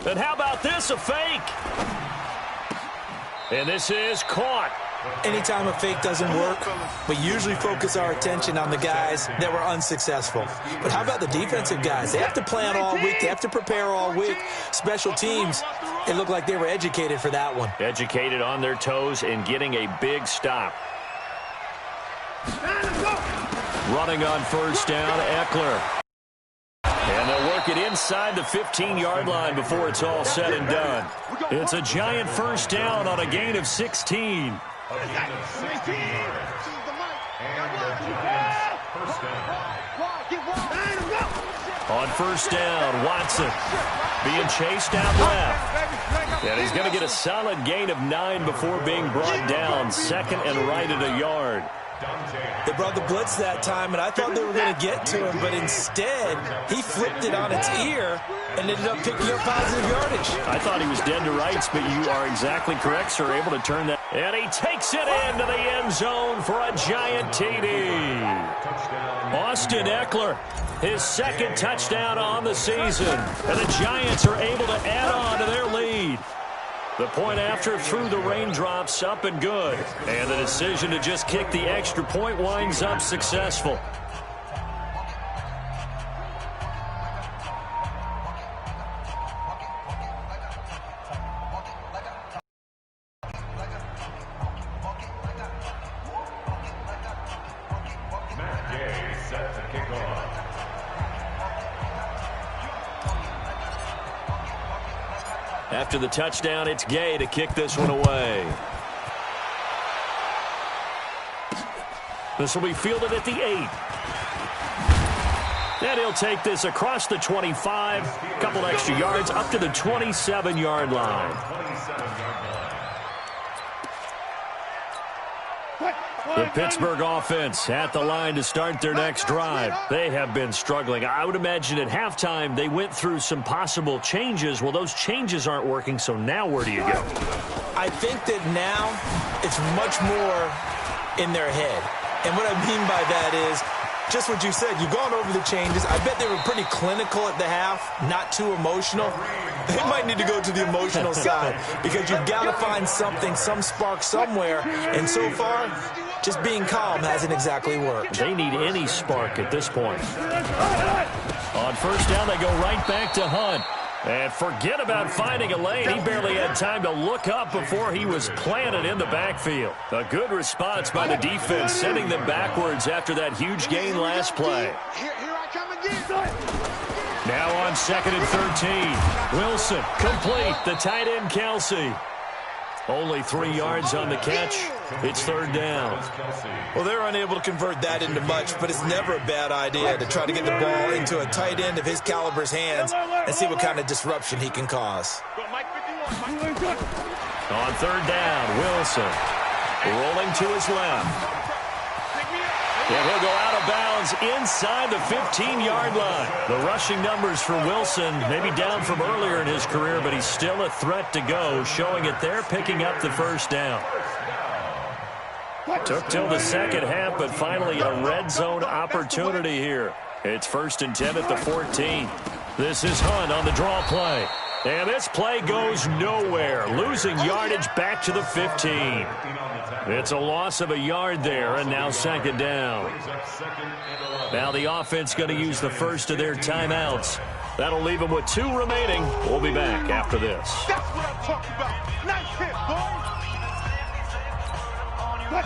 And how about this, a fake? And this is caught. Anytime a fake doesn't work, we usually focus our attention on the guys that were unsuccessful. But how about the defensive guys? They have to plan all week. They have to prepare all week. Special teams, it looked like they were educated for that one. Educated on their toes and getting a big stop. Running on first down, Eckler. And they'll work it inside the 15-yard line before it's all said and done. It's a giant first down on a gain of 16. On first down, Watson being chased out left. And he's going to get a solid gain of 9 before being brought down. Second and right at a yard. They brought the blitz that time, and I thought they were going to get to him, but instead, he flipped it on its ear and ended up picking up positive yardage. I thought he was dead to rights, but you are exactly correct, sir, able to turn that. And he takes it into the end zone for a giant TD. Austin Eckler, his second touchdown on the season, and the Giants are able to add on to their lead. The point after through the raindrops, up and good. And the decision to just kick the extra point winds up successful. After the touchdown, it's Gay to kick this one away. This will be fielded at the 8. And he'll take this across the 25, a couple extra yards, up to the 27-yard line. The Pittsburgh offense at the line to start their next drive. They have been struggling. I would imagine at halftime they went through some possible changes. Well, those changes aren't working, so now where do you go? I think that now it's much more in their head. And what I mean by that is just what you said. You've gone over the changes. I bet they were pretty clinical at the half, not too emotional. They might need to go to the emotional side because you've got to find something, some spark somewhere. And so far, just being calm hasn't exactly worked. They need any spark at this point. On first down, they go right back to Hunt. And forget about finding a lane. He barely had time to look up before he was planted in the backfield. A good response by the defense, sending them backwards after that huge gain last play. Now on 2nd and 13. Wilson, complete. The tight end, Kelsey. Only 3 yards on the catch. It's third down. Well, they're unable to convert that into much, but it's never a bad idea to try to get the ball into a tight end of his caliber's hands and see what kind of disruption he can cause. On third down, Wilson rolling to his left. And he'll go out of bounds inside the 15-yard line. The rushing numbers for Wilson maybe down from earlier in his career, but he's still a threat to go, showing it there, picking up the first down. Took till the second half, but finally a red zone opportunity here. It's 1st and 10 at the 14. This is Hunt on the draw play. And this play goes nowhere, losing yardage back to the 15. It's a loss of a yard there, and now second down. Now the offense going to use the first of their timeouts. That'll leave them with 2 remaining. We'll be back after this. That's what I'm talking about. Nice hit, boy.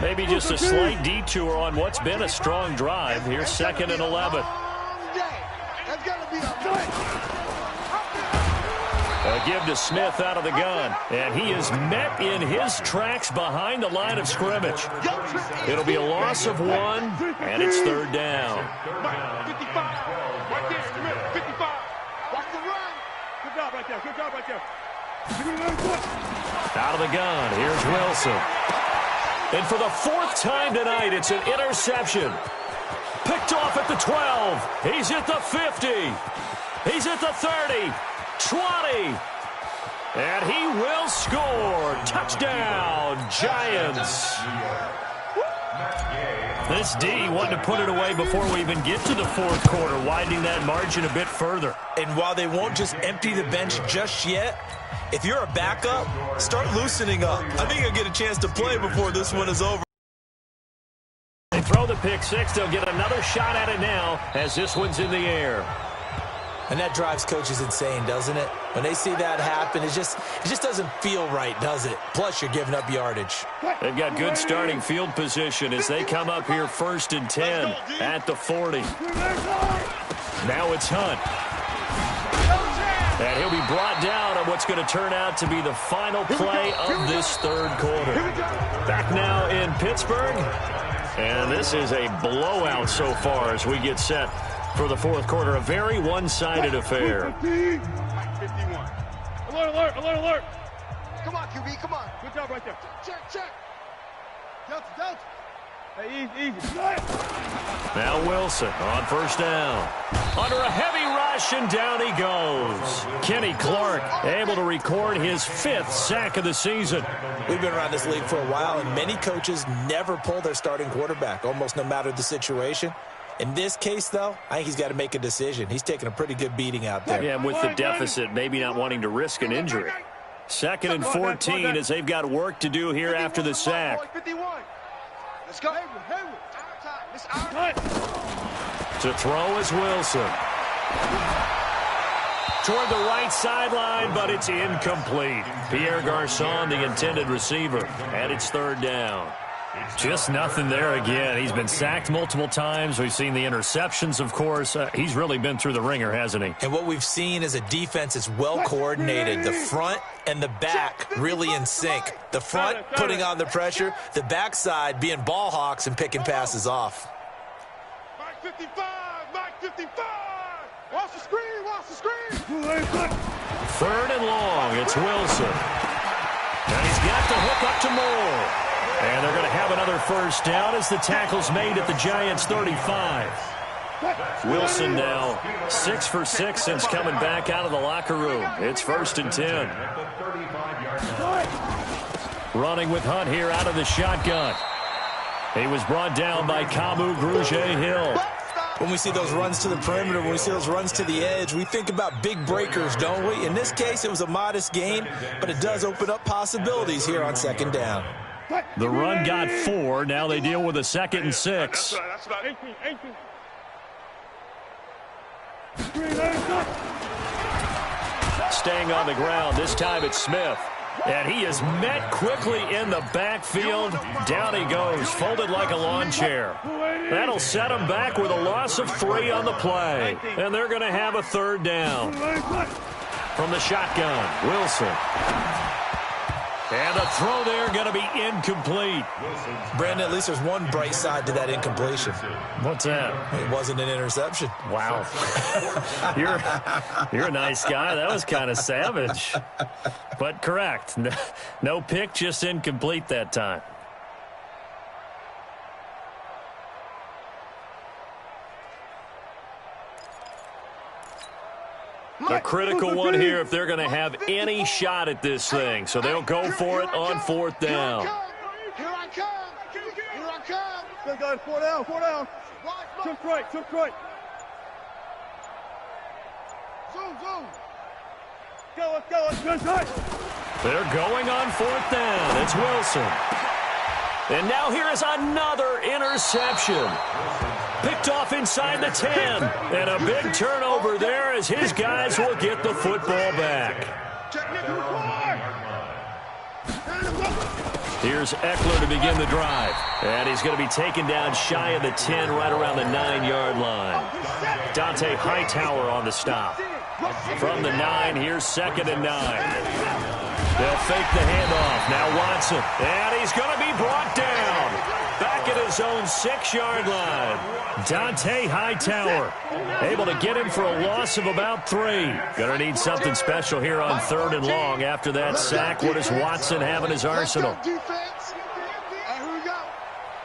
Maybe just a slight detour on what's been a strong drive. Here's 2nd and 11. That's got to be a A give to Smith out of the gun, and he is met in his tracks behind the line of scrimmage. It'll be a loss of 1, and it's third down. 55. Right there, Smith. 55. Watch the run. Good job right there. Good job right there. Out of the gun, here's Wilson. And for the 4th time tonight, it's an interception. Picked off at the 12. He's at the 50. He's at the 30. 20. And he will score. Touchdown, Giants. This D wanted to put it away before we even get to the fourth quarter, widening that margin a bit further. And while they won't just empty the bench just yet, if you're a backup, start loosening up. I think you'll get a chance to play before this one is over. They throw the pick six. They'll get another shot at it now as this one's in the air. And that drives coaches insane, doesn't it? When they see that happen, it just doesn't feel right, does it? Plus, you're giving up yardage. They've got good starting field position as they come up here 1st and 10 at the 40. Now it's Hunt. And he'll be brought down on what's going to turn out to be the final play of this third quarter. Back now in Pittsburgh. And this is a blowout so far as we get set for the fourth quarter. A very one-sided affair. 51. Alert, alert, alert, alert. Come on, QB, come on. Good job right there. Check. Delta. Hey, easy. Now Wilson on 1st down. Under a heavy rush, and down he goes. Kenny Clark able to record his 5th sack of the season. We've been around this league for a while, and many coaches never pull their starting quarterback, almost no matter the situation. In this case, though, I think he's got to make a decision. He's taking a pretty good beating out there. Yeah, with the deficit, maybe not wanting to risk an injury. 2nd and 14 as they've got work to do here after the sack. 51. Let's go. It's our time. To throw is Wilson. Toward the right sideline, but it's incomplete. Pierre Garçon, the intended receiver, and it's 3rd down. Just nothing there again. He's been sacked multiple times. We've seen the interceptions, of course. He's really been through the ringer, hasn't he? And what we've seen is a defense that's well coordinated. The front and the back really in sync. The front putting on the pressure. The backside being ball hawks and picking passes off. Mike 55. Watch the screen. 3rd and long. It's Wilson. And he's got the hook up to Moore. And they're going to have another 1st down as the tackle's made at the Giants' 35. Wilson now 6 for 6 since coming back out of the locker room. It's 1st and 10. Running with Hunt here out of the shotgun. He was brought down by Kamu Grugier-Hill. When we see those runs to the perimeter, when we see those runs to the edge, we think about big breakers, don't we? In this case, it was a modest gain, but it does open up possibilities here on 2nd down. The run got 4. Now they deal with a 2nd and 6. That's about 18. Staying on the ground. This time it's Smith. And he is met quickly in the backfield. Down he goes, folded like a lawn chair. That'll set him back with a loss of 3 on the play. And they're going to have a 3rd down. From the shotgun, Wilson. And the throw there going to be incomplete. Brandon, at least there's one bright side to that incompletion. What's that? It wasn't an interception. Wow. You're a nice guy. That was kind of savage. But correct. No pick, just incomplete that time. A critical one here if they're going to have any shot at this thing. So they'll go for it on 4th down. Here I come. Good guys, 4 down. Took right. Zoom. Let's go. They're going on 4th down. It's Wilson. And now here is another interception. Picked off inside the 10. And a big turnover there as his guys will get the football back. Here's Eckler to begin the drive. And he's going to be taken down shy of the 10, right around the 9-yard line. Dante Hightower on the stop. From the 9, here's 2nd and 9. They'll fake the handoff. Now Watson. And he's going to be brought down. Back at his own 6-yard line. Dante Hightower able to get him for a loss of about 3. Going to need something special here on 3rd and long after that sack. What does Watson have in his arsenal? Defense. Here we go.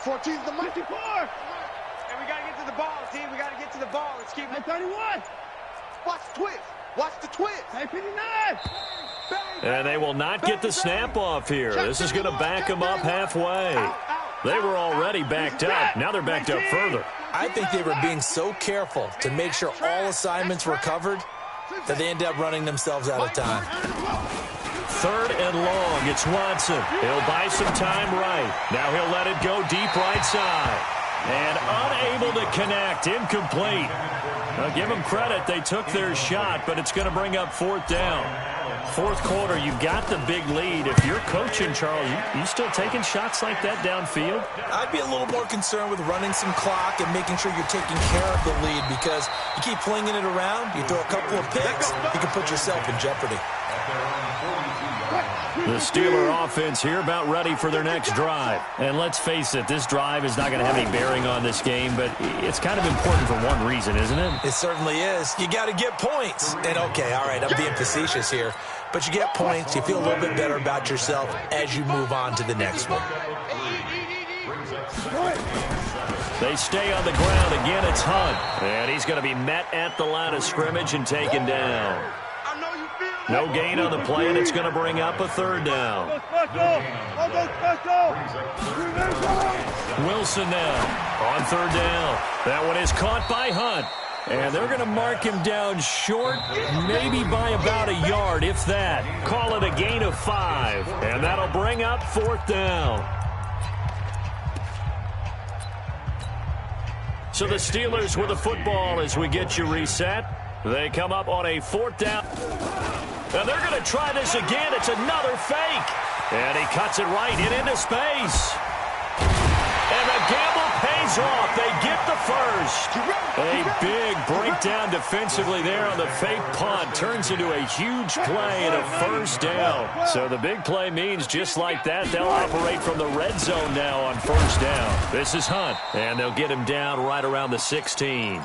14's the mighty 4. And we got to get to the ball, team. We got to get to the ball. Let's keep it. 31. Watch the twist. Watch the twist. 59. And they will not get the snap off here. This is going to back them up halfway. They were already backed up. Now they're backed up further. I think they were being so careful to make sure all assignments were covered that they ended up running themselves out of time. 3rd and long. It's Watson. He'll buy some time right. Now he'll let it go deep right side. And unable to connect. Incomplete. Now give them credit. They took their shot, but it's going to bring up 4th down. 4th quarter, you've got the big lead. If you're coaching, Charles, you still taking shots like that downfield? I'd be a little more concerned with running some clock and making sure you're taking care of the lead, because you keep flinging it around, you throw a couple of picks, you can put yourself in jeopardy. The Steeler offense here about ready for their next drive. And let's face it, this drive is not going to have any bearing on this game, but it's kind of important for one reason, isn't it? It certainly is. You got to get points. And okay, all right, I'm being facetious here, but you get points, you feel a little bit better about yourself as you move on to the next one. They stay on the ground. Again, it's Hunt. And he's going to be met at the line of scrimmage and taken down. No gain on the play, and it's going to bring up a 3rd down. Wilson now on 3rd down. That one is caught by Hunt. And they're going to mark him down short, maybe by about a yard, if that. Call it a gain of 5. And that'll bring up 4th down. So the Steelers with the football as we get you reset. They come up on a 4th down. And they're going to try this again. It's another fake. And he cuts it right into space. And the gamble pays off. They get the first. A big breakdown defensively there on the fake punt. Turns into a huge play and a 1st down. So the big play means just like that, they'll operate from the red zone now on 1st down. This is Hunt. And they'll get him down right around the 16.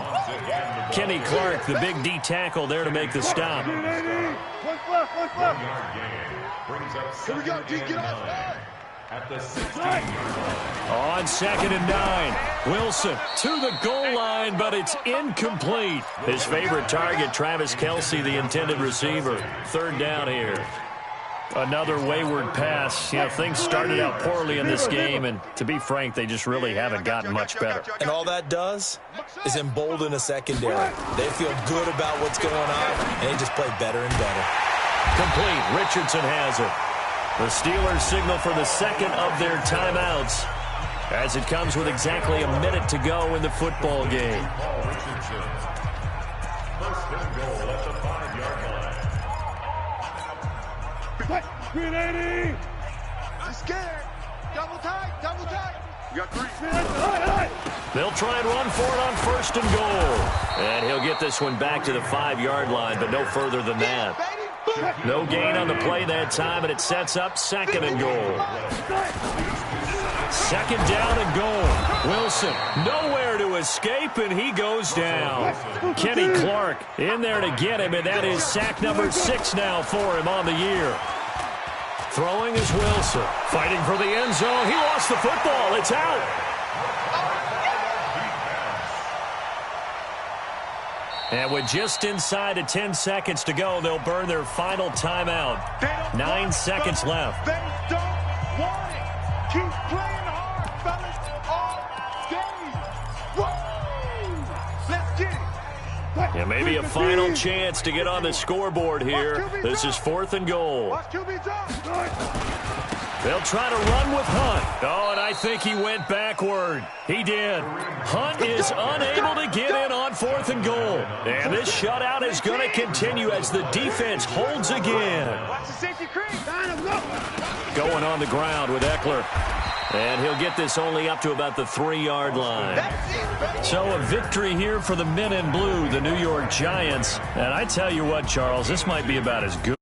Kenny Clark, the big D tackle there to make the stop. Here we go, D, get off. At the 16. On 2nd and 9. Wilson to the goal line, but it's incomplete. His favorite target, Travis Kelce, the intended receiver. 3rd down here. Another wayward pass. You know, things started out poorly in this game, and to be frank, they just really haven't gotten much better. And all that does is embolden a secondary. They feel good about what's going on, and they just play better and better. Complete. Richardson has it. The Steelers signal for the 2nd of their timeouts as it comes with exactly a minute to go in the football game. First and goal at the 5-yard line. 380. I'm scared. Double tight. You got 3. They'll try and run for it on 1st and goal. And he'll get this one back to the 5-yard line, but no further than that. No gain on the play that time, and it sets up 2nd and goal. 2nd down and goal. Wilson nowhere to escape, and he goes down. Kenny Clark in there to get him, and that is sack number 6 now for him on the year. Throwing is Wilson. Fighting for the end zone. He lost the football. It's out. And with just inside of 10 seconds to go, they'll burn their final timeout. 9 seconds left. They don't want it. Keep playing hard, fellas. All game. Woo! Let's get it. Yeah, maybe a final chance to get on the scoreboard here. This is 4th and goal. Watch QB's up. They'll try to run with Hunt. Oh, and I think he went backward. He did. Hunt is unable to get in on 4th and goal. And this shutout is going to continue as the defense holds again. Watch the safety creep. Going on the ground with Eckler. And he'll get this only up to about the 3-yard line. So a victory here for the men in blue, the New York Giants. And I tell you what, Charles, this might be about as good.